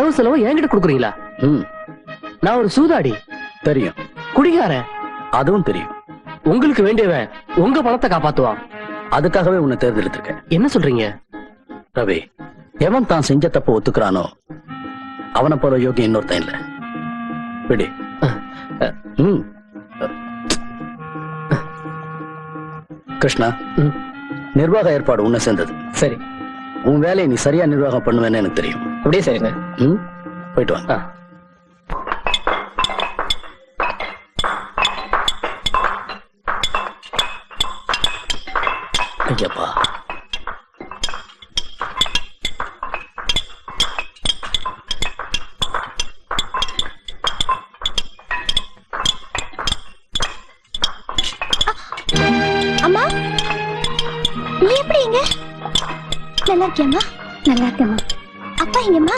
வரவு செலவு என்கிட்ட கொடுக்குறீங்களா? நான் ஒரு சூதாடி. தெரியும். குடிகாரன். அதுவும் தெரியும். உங்களுக்கு வேண்டியவன் உங்க பணத்தை காப்பாத்துவான். அதுக்காகவே உன்னை தேர்ந்தெடுத்திருக்கேன். என்ன சொல்றீங்க ரவி? எவன் தான் செஞ்ச தப்பு ஒத்துக்கிறானோ அவனை போல யோகி இன்னொருத்தன் இல்ல. விடி. கிருஷ்ணா, நிர்வாக ஏற்பாடு உன்னை சேர்ந்தது. சரி. உன் வேலையை நீ சரியா நிர்வாகம் பண்ணுவேன்னு எனக்கு தெரியும். அப்படியே சரிங்க. போயிட்டு வாங்க. ஐயப்பா. அம்மா, நீ எப்படி இங்க? நல்லா இருக்கியம்மா? நல்லா இருக்கேம்மா. அப்பா எங்கம்மா?